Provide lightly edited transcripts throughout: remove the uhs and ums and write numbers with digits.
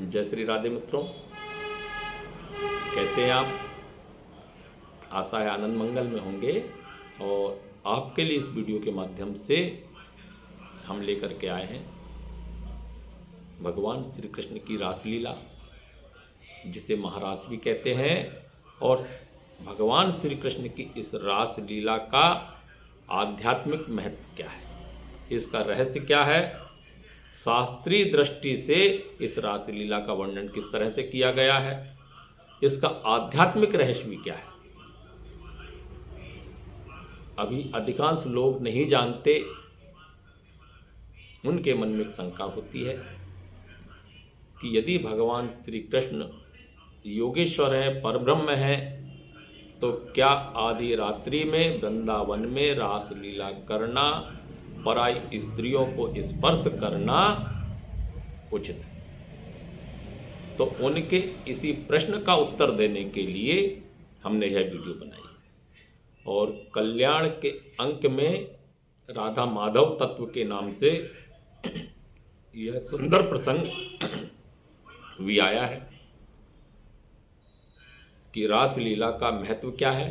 जय श्री राधे मित्रों, कैसे हैं आप? आशा है आनंद मंगल में होंगे। और आपके लिए इस वीडियो के माध्यम से हम लेकर के आए हैं भगवान श्री कृष्ण की रासलीला, जिसे महारास भी कहते हैं। और भगवान श्री कृष्ण की इस रासलीला का आध्यात्मिक महत्व क्या है, इसका रहस्य क्या है, शास्त्रीय दृष्टि से इस रासलीला का वर्णन किस तरह से किया गया है, इसका आध्यात्मिक रहस्य भी क्या है, अभी अधिकांश लोग नहीं जानते। उनके मन में एक शंका होती है कि यदि भगवान श्री कृष्ण योगेश्वर हैं, परब्रह्म हैं, तो क्या आदि रात्रि में वृंदावन में रासलीला करना, पराई स्त्रियों को स्पर्श करना उचित है? तो उनके इसी प्रश्न का उत्तर देने के लिए हमने यह वीडियो बनाई है। और कल्याण के अंक में राधा माधव तत्व के नाम से यह सुंदर प्रसंग भी आया है कि रासलीला का महत्व क्या है।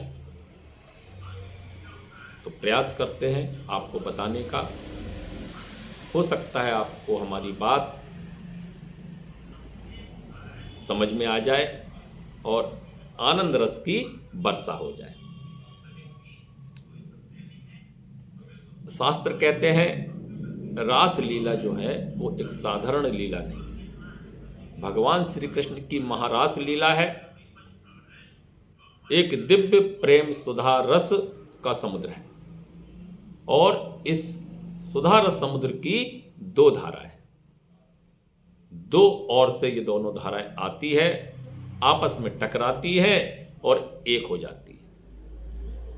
तो प्रयास करते हैं आपको बताने का। हो सकता है आपको हमारी बात समझ में आ जाए और आनंद रस की वर्षा हो जाए। शास्त्र कहते हैं रासलीला जो है वो एक साधारण लीला नहीं है। भगवान श्री कृष्ण की महारास लीला है, एक दिव्य प्रेम सुधा रस का समुद्र है। और इस सुधा रस समुद्र की दो धाराएं, दो ओर से ये दोनों धाराएं आती है, आपस में टकराती है और एक हो जाती है।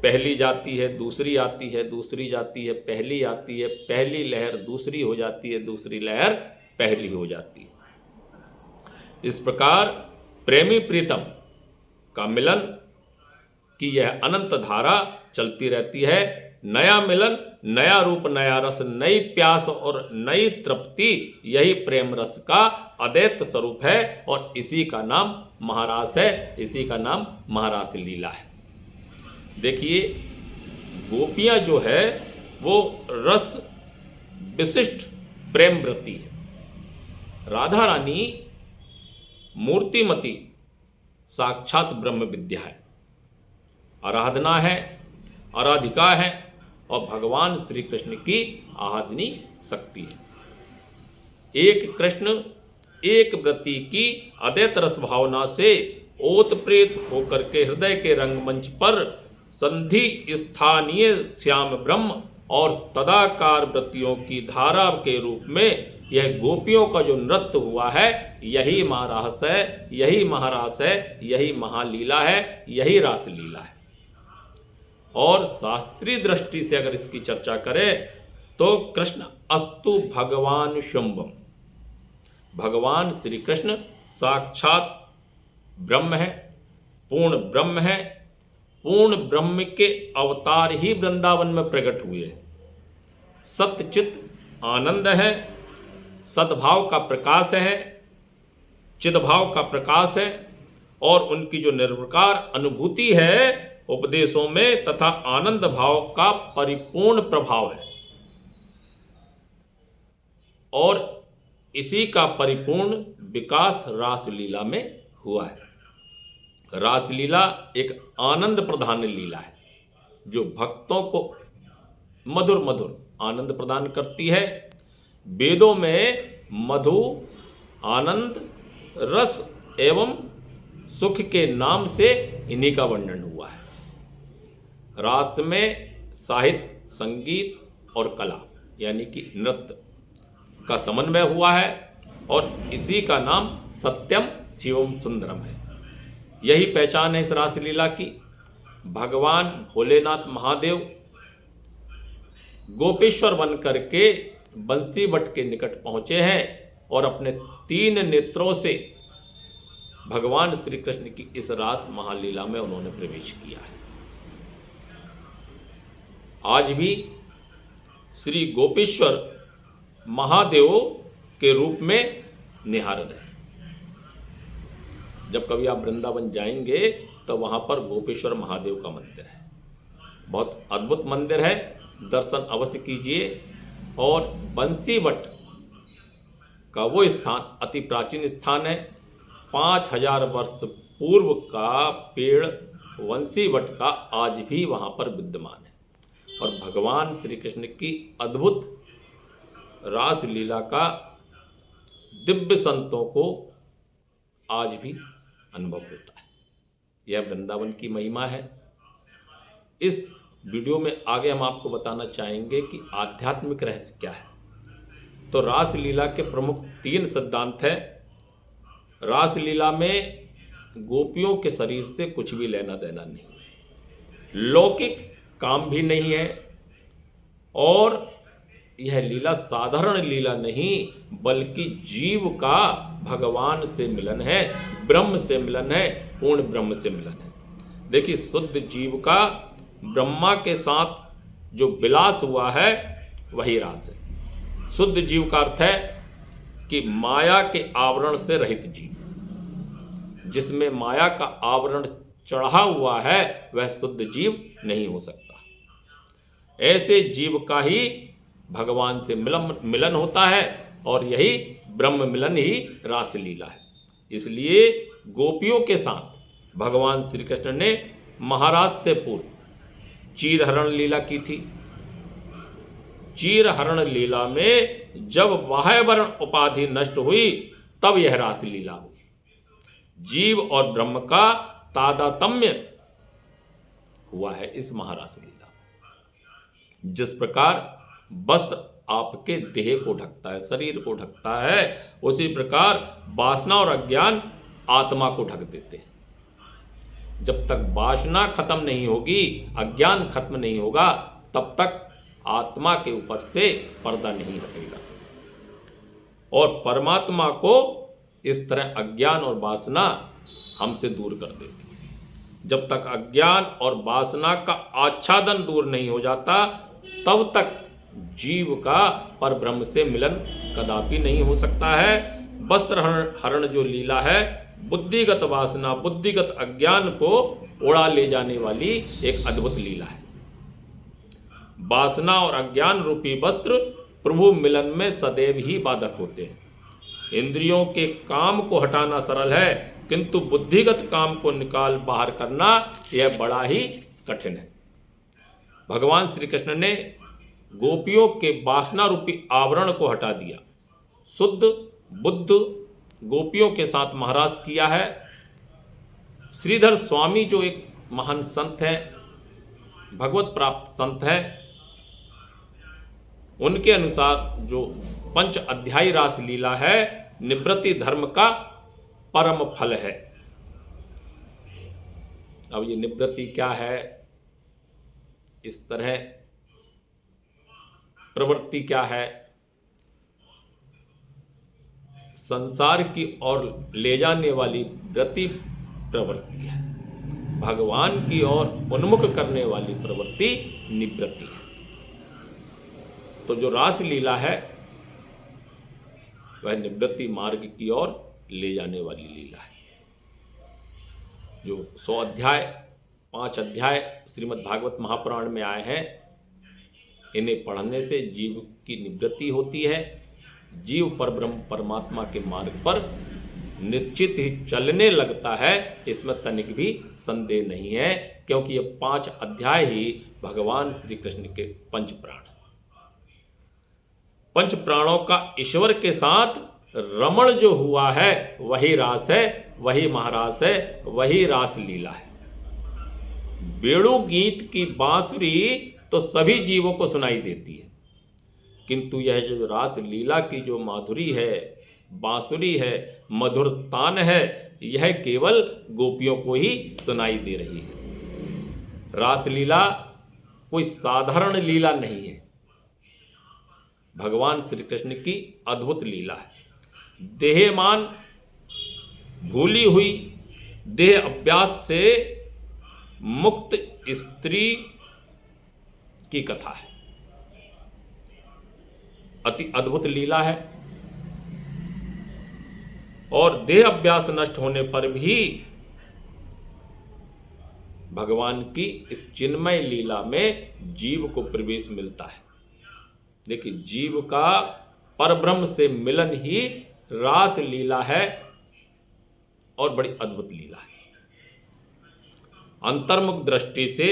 पहली जाती है, दूसरी आती है, दूसरी जाती है, पहली आती है, पहली लहर दूसरी हो जाती है, दूसरी लहर पहली हो जाती है। इस प्रकार प्रेमी प्रीतम का मिलन की यह अनंत धारा चलती रहती है। नया मिलन, नया रूप, नया रस, नई प्यास और नई तृप्ति, यही प्रेम रस का अद्वैत स्वरूप है। और इसी का नाम महारास है, इसी का नाम महारास लीला है। देखिए, गोपियां जो है वो रस विशिष्ट प्रेम वृत्ति है। राधा रानी मूर्तिमती साक्षात ब्रह्म विद्या है, आराधना है, आराधिका है और भगवान श्री कृष्ण की आराधनी शक्ति है। एक कृष्ण एक व्रती की अद्वैत रस भावना से ओतप्रेत होकर के हृदय के रंगमंच पर संधि स्थानीय श्याम ब्रह्म और तदाकार व्रतियों की धारा के रूप में यह गोपियों का जो नृत्य हुआ है, यही महारास है, यही महारास है, यही महालीला है, यही रासलीला है। और शास्त्रीय दृष्टि से अगर इसकी चर्चा करें तो कृष्ण अस्तु भगवान शुंभम, भगवान श्री कृष्ण साक्षात ब्रह्म है, पूर्ण ब्रह्म है। पूर्ण ब्रह्म के अवतार ही वृंदावन में प्रकट हुए हैं। सत्यचित आनंद है, सद्भाव का प्रकाश है, चिद्भाव का प्रकाश है। और उनकी जो निर्विकार अनुभूति है उपदेशों में तथा आनंद भाव का परिपूर्ण प्रभाव है। और इसी का परिपूर्ण विकास रासलीला में हुआ है। रासलीला एक आनंद प्रधान लीला है जो भक्तों को मधुर मधुर आनंद प्रदान करती है। वेदों में मधु, आनंद, रस एवं सुख के नाम से इन्हीं का वर्णन हुआ है। रास में साहित्य, संगीत और कला यानी कि नृत्य का समन्वय हुआ है और इसी का नाम सत्यम शिवम सुंदरम है। यही पहचान है इस रासलीला की। भगवान भोलेनाथ महादेव गोपेश्वर बन करके बंसी वट के निकट पहुंचे हैं और अपने 3 नेत्रों से भगवान श्री कृष्ण की इस रास महालीला में उन्होंने प्रवेश किया है। आज भी श्री गोपेश्वर महादेव के रूप में निहार रहे। जब कभी आप वृंदावन जाएंगे तो वहाँ पर गोपेश्वर महादेव का मंदिर है, बहुत अद्भुत मंदिर है, दर्शन अवश्य कीजिए। और बंसीवट का वो स्थान अति प्राचीन स्थान है, 5000 वर्ष पूर्व का पेड़ बंसीवट का आज भी वहाँ पर विद्यमान है। और भगवान श्री कृष्ण की अद्भुत रास लीला का दिव्य संतों को आज भी अनुभव होता है। यह वृंदावन की महिमा है। इस वीडियो में आगे हम आपको बताना चाहेंगे कि आध्यात्मिक रहस्य क्या है। तो रास लीला के प्रमुख 3 सिद्धांत हैं। रास लीला में गोपियों के शरीर से कुछ भी लेना देना नहीं, लौकिक काम भी नहीं है, और यह लीला साधारण लीला नहीं बल्कि जीव का भगवान से मिलन है, ब्रह्म से मिलन है, पूर्ण ब्रह्म से मिलन है। देखिए, शुद्ध जीव का ब्रह्मा के साथ जो विलास हुआ है वही रास है। शुद्ध जीव का अर्थ है कि माया के आवरण से रहित जीव, जिसमें माया का आवरण चढ़ा हुआ है वह शुद्ध जीव नहीं हो सकता। ऐसे जीव का ही भगवान से मिलन होता है, और यही ब्रह्म मिलन ही रास लीला है। इसलिए गोपियों के साथ भगवान श्री कृष्ण ने महाराज से पूर्व चीरहरण लीला की थी। चीरहरण लीला में जब बाह्यवर्ण उपाधि नष्ट हुई तब यह रास लीला हुई। जीव और ब्रह्म का तादात्म्य हुआ है इस महारास लीला में। जिस प्रकार वस्त्र आपके देह को ढकता है, शरीर को ढकता है, उसी प्रकार वासना और अज्ञान आत्मा को ढक देते हैं। जब तक वासना खत्म नहीं होगी, अज्ञान खत्म नहीं होगा, तब तक आत्मा के ऊपर से पर्दा नहीं हटेगा। और परमात्मा को इस तरह अज्ञान और वासना हमसे दूर कर देती है। जब तक अज्ञान और वासना का आच्छादन दूर नहीं हो जाता, तब तक जीव का पर ब्रह्म से मिलन कदापि नहीं हो सकता है। वस्त्र हरण जो लीला है, बुद्धिगत वासना, बुद्धिगत अज्ञान को उड़ा ले जाने वाली एक अद्भुत लीला है। वासना और अज्ञान रूपी वस्त्र प्रभु मिलन में सदैव ही बाधक होते हैं। इंद्रियों के काम को हटाना सरल है, किंतु बुद्धिगत काम को निकाल बाहर करना यह बड़ा ही कठिन है। भगवान श्री कृष्ण ने गोपियों के वासना रूपी आवरण को हटा दिया। शुद्ध बुद्ध गोपियों के साथ महाराज किया है। श्रीधर स्वामी जो एक महान संत है, भगवत प्राप्त संत है, उनके अनुसार जो 5 अध्यायी रास लीला है निवृत्ति धर्म का परम फल है। अब ये निवृत्ति क्या है, इस तरह प्रवृत्ति क्या है, संसार की ओर ले जाने वाली वृत्ति प्रवृत्ति है, भगवान की ओर उन्मुख करने वाली प्रवृत्ति निवृत्ति है। तो जो रास लीला है वह निवृत्ति मार्ग की ओर ले जाने वाली लीला है। जो 100 अध्याय 5 अध्याय श्रीमद् भागवत महापुराण में आए हैं, इन्हें पढ़ने से जीव की निवृत्ति होती है। जीव पर ब्रह्म परमात्मा के मार्ग पर निश्चित ही चलने लगता है, इसमें तनिक भी संदेह नहीं है, क्योंकि ये 5 अध्याय ही भगवान श्री कृष्ण के पंच प्राण। पंच प्राणों का ईश्वर के साथ रमण जो हुआ है वही रास है, वही महारास है, वही रास लीला है। वेणु गीत की बांसुरी तो सभी जीवों को सुनाई देती है, किंतु यह जो रास लीला की जो माधुरी है, बांसुरी है, मधुर तान है, यह केवल गोपियों को ही सुनाई दे रही है। रास लीला कोई साधारण लीला नहीं है, भगवान श्री कृष्ण की अद्भुत लीला है। देहमान भूली हुई, देह अभ्यास से मुक्त स्त्री की कथा है। अति अद्भुत लीला है। और देह अभ्यास नष्ट होने पर भी भगवान की इस चिन्मय लीला में जीव को प्रवेश मिलता है। देखिए, जीव का परब्रह्म से मिलन ही रास लीला है और बड़ी अद्भुत लीला है। अंतर्मुख दृष्टि से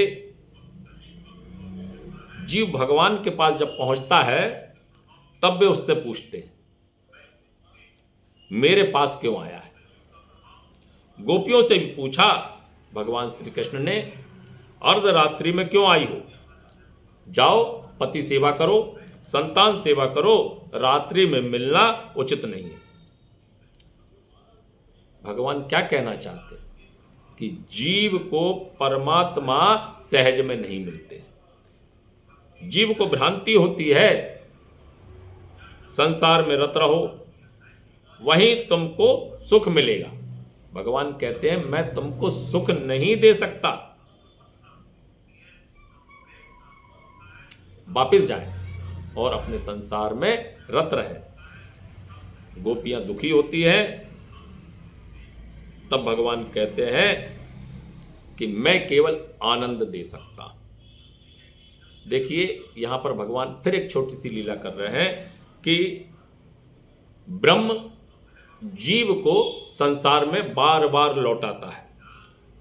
जीव भगवान के पास जब पहुंचता है तब वे उससे पूछते हैं, मेरे पास क्यों आया है? गोपियों से भी पूछा भगवान श्री कृष्ण ने, अर्धरात्रि में क्यों आई हो? जाओ पति सेवा करो, संतान सेवा करो, रात्रि में मिलना उचित नहीं है। भगवान क्या कहना चाहते हैं कि जीव को परमात्मा सहज में नहीं मिलते। जीव को भ्रांति होती है, संसार में रत रहो वहीं तुमको सुख मिलेगा। भगवान कहते हैं, मैं तुमको सुख नहीं दे सकता, वापिस जाए और अपने संसार में रत रहे। गोपियां दुखी होती है, तब भगवान कहते हैं कि मैं केवल आनंद दे सकता। देखिए, यहां पर भगवान फिर एक छोटी सी लीला कर रहे हैं कि ब्रह्म जीव को संसार में बार बार लौटाता है,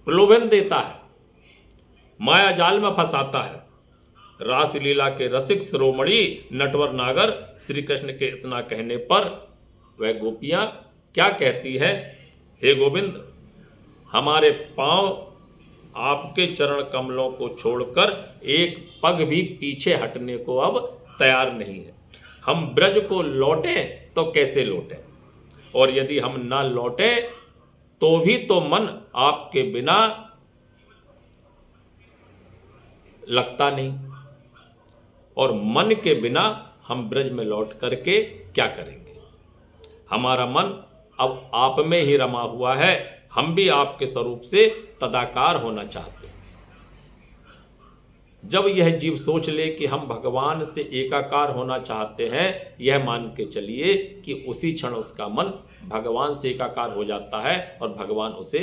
प्रलोभन देता है, माया जाल में फंसाता है। रास लीला के रसिक शिरोमणि नटवर नागर श्री कृष्ण के इतना कहने पर वह गोपियां क्या कहती है, हे गोविंद, हमारे पांव आपके चरण कमलों को छोड़कर एक पग भी पीछे हटने को अब तैयार नहीं है। हम ब्रज को लौटें तो कैसे लौटें, और यदि हम ना लौटें तो भी तो मन आपके बिना लगता नहीं, और मन के बिना हम ब्रज में लौट करके क्या करेंगे? हमारा मन अब आप में ही रमा हुआ है, हम भी आपके स्वरूप से तदाकार होना चाहते हैं। जब यह जीव सोच ले कि हम भगवान से एकाकार होना चाहते हैं, यह मान के चलिए कि उसी क्षण उसका मन भगवान से एकाकार हो जाता है और भगवान उसे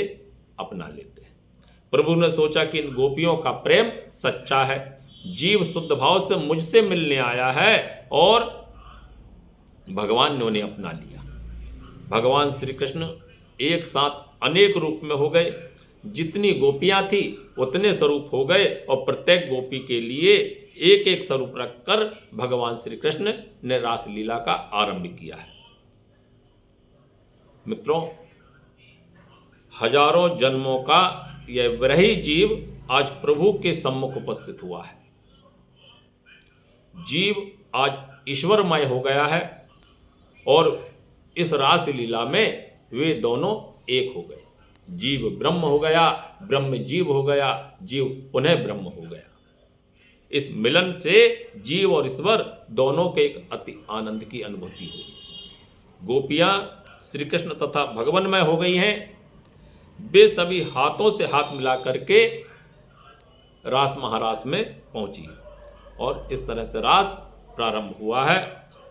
अपना लेते हैं। प्रभु ने सोचा कि इन गोपियों का प्रेम सच्चा है, जीव शुद्ध भाव से मुझसे मिलने आया है, और भगवान ने उन्हें अपना लिया। भगवान श्री कृष्ण एक साथ अनेक रूप में हो गए, जितनी गोपियां थी उतने स्वरूप हो गए, और प्रत्येक गोपी के लिए एक एक स्वरूप रखकर भगवान श्री कृष्ण ने रास लीला का आरंभ किया है। मित्रों, हजारों जन्मों का यह विरही जीव आज प्रभु के सम्मुख उपस्थित हुआ है। जीव आज ईश्वरमय हो गया है, और इस रास लीला में वे दोनों एक हो गए। जीव ब्रह्म हो गया, ब्रह्म जीव हो गया, जीव पुनः ब्रह्म हो गया। इस मिलन से जीव और ईश्वर दोनों के एक अति आनंद की अनुभूति हुई। गोपियां श्री कृष्ण तथा भगवानमय हो गई हैं। वे सभी हाथों से हाथ मिला करके रास महारास में पहुंची, और इस तरह से रास प्रारंभ हुआ है।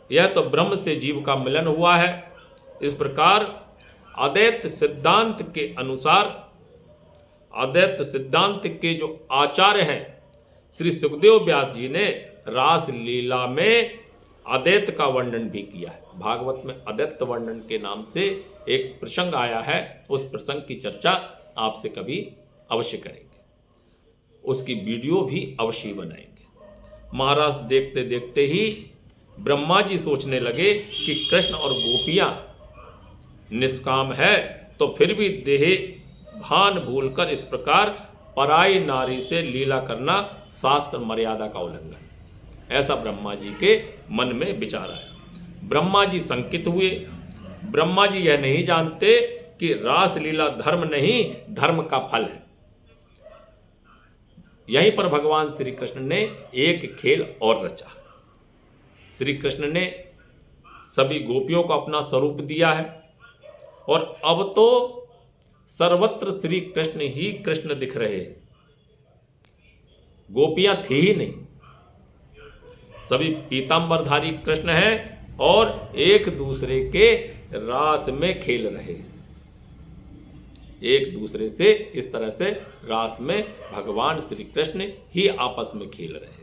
यह तो ब्रह्म से जीव का मिलन हुआ है। इस प्रकार अद्वैत सिद्धांत के अनुसार, अद्वैत सिद्धांत के जो आचार्य हैं श्री सुखदेव व्यास जी ने रास लीला में अद्वैत का वर्णन भी किया है। भागवत में अद्वैत वर्णन के नाम से एक प्रसंग आया है, उस प्रसंग की चर्चा आपसे कभी अवश्य करेंगे, उसकी वीडियो भी अवश्य बनाएंगे। महाराज देखते देखते ही ब्रह्मा जी सोचने लगे कि कृष्ण और गोपियां निष्काम है, तो फिर भी देह भान भूलकर इस प्रकार पराई नारी से लीला करना शास्त्र मर्यादा का उल्लंघन। ऐसा ब्रह्मा जी के मन में विचार आया। ब्रह्मा जी शंकित हुए। ब्रह्मा जी यह नहीं जानते कि रास लीला धर्म नहीं, धर्म का फल है। यहीं पर भगवान श्री कृष्ण ने एक खेल और रचा। श्री कृष्ण ने सभी गोपियों को अपना स्वरूप दिया है, और अब तो सर्वत्र श्री कृष्ण ही कृष्ण दिख रहे हैं। गोपियां थी ही नहीं, सभी पीतांबरधारी कृष्ण हैं और एक दूसरे के रास में खेल रहे। एक दूसरे से इस तरह से रास में भगवान श्री कृष्ण ही आपस में खेल रहे।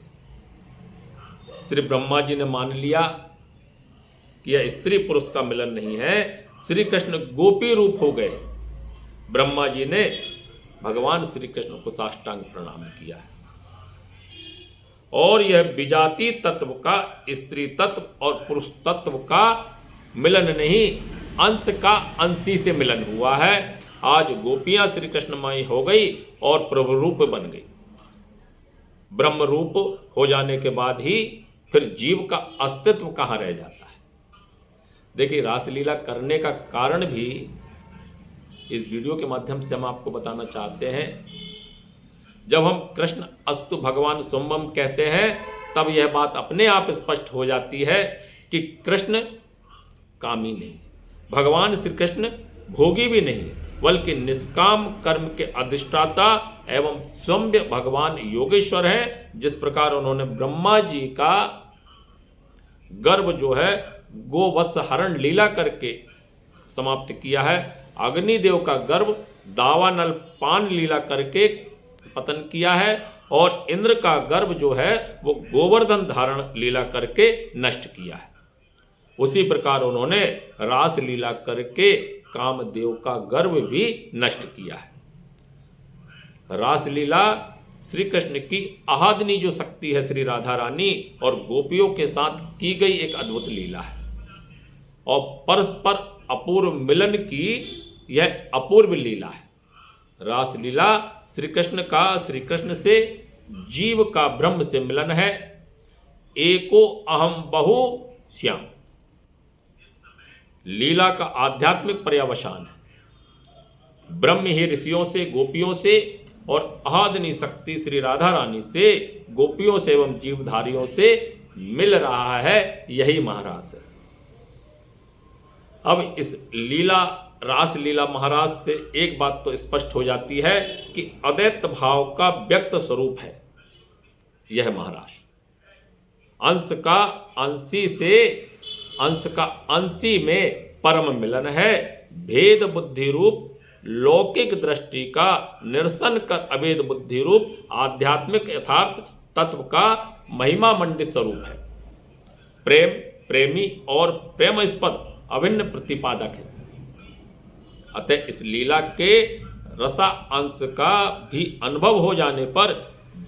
श्री ब्रह्मा जी ने मान लिया कि यह स्त्री पुरुष का मिलन नहीं है, श्री कृष्ण गोपी रूप हो गए। ब्रह्मा जी ने भगवान श्री कृष्ण को साष्टांग प्रणाम किया है। और यह विजाति तत्व का स्त्री तत्व और पुरुष तत्व का मिलन नहीं, अंश का अंशी से मिलन हुआ है। आज गोपियां श्री कृष्णमयी हो गई और प्रभु रूप बन गई। ब्रह्म रूप हो जाने के बाद ही फिर जीव का अस्तित्व कहाँ रह जाता है। देखिए, रासलीला करने का कारण भी इस वीडियो के माध्यम से हम आपको बताना चाहते हैं। जब हम कृष्ण अस्तु भगवान सोमम कहते हैं, तब यह बात अपने आप स्पष्ट हो जाती है कि कृष्ण कामी नहीं, भगवान श्री कृष्ण भोगी भी नहीं, बल्कि निष्काम कर्म के अधिष्ठाता एवं स्वयं भगवान योगेश्वर हैं। जिस प्रकार उन्होंने ब्रह्मा जी का गर्भ जो है गोवत्स हरण लीला करके समाप्त किया है, अग्निदेव का गर्भ दावानल पान लीला करके पतन किया है, और इंद्र का गर्भ जो है वो गोवर्धन धारण लीला करके नष्ट किया है। उसी प्रकार उन्होंने रास लीला करके कामदेव का गर्भ भी नष्ट किया है। रास लीला श्री कृष्ण की आहादनी जो शक्ति है श्री राधा रानी और गोपियों के साथ की गई एक अद्भुत लीला है, और परस्पर अपूर्व मिलन की यह अपूर्व लीला है। रास लीला श्री कृष्ण का श्री कृष्ण से जीव का ब्रह्म से मिलन है। एको अहम बहु श्याम लीला का आध्यात्मिक पर्यवसान है। ब्रह्म ही ऋषियों से, गोपियों से और आहादनी शक्ति श्री राधा रानी से, गोपियों से एवं जीवधारियों से मिल रहा है, यही महारास है। अब इस लीला रास लीला महाराज से एक बात तो स्पष्ट हो जाती है कि अद्वैत भाव का व्यक्त स्वरूप है यह महाराज। अंश का अंशी से अंश का अंशी में परम मिलन है। भेद बुद्धि रूप लौकिक दृष्टि का निरसन कर अभेद बुद्धि रूप आध्यात्मिक यथार्थ तत्व का महिमा मंडित स्वरूप है। प्रेम, प्रेमी और प्रेमास्पद अभिन्न प्रतिपादक है। अतः इस लीला के रसा अंश का भी अनुभव हो जाने पर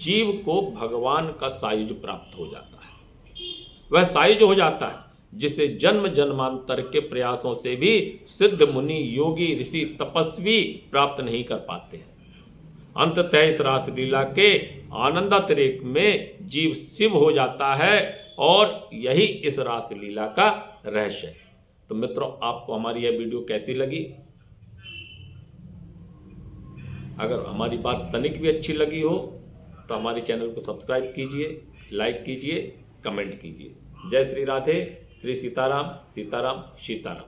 जीव को भगवान का सायुज प्राप्त हो जाता है। वह सायुज हो जाता है जिसे जन्म जन्मांतर के प्रयासों से भी सिद्ध मुनि, योगी, ऋषि, तपस्वी प्राप्त नहीं कर पाते हैं। अंततः इस रास लीला के आनंदातिरेक में जीव शिव हो जाता है, और यही इस रास लीला का रहस्य है। तो मित्रों, आपको हमारी यह वीडियो कैसी लगी? अगर हमारी बात तनिक भी अच्छी लगी हो तो हमारे चैनल को सब्सक्राइब कीजिए, लाइक कीजिए, कमेंट कीजिए। जय श्री राधे, श्री सीताराम, सीताराम, सीताराम।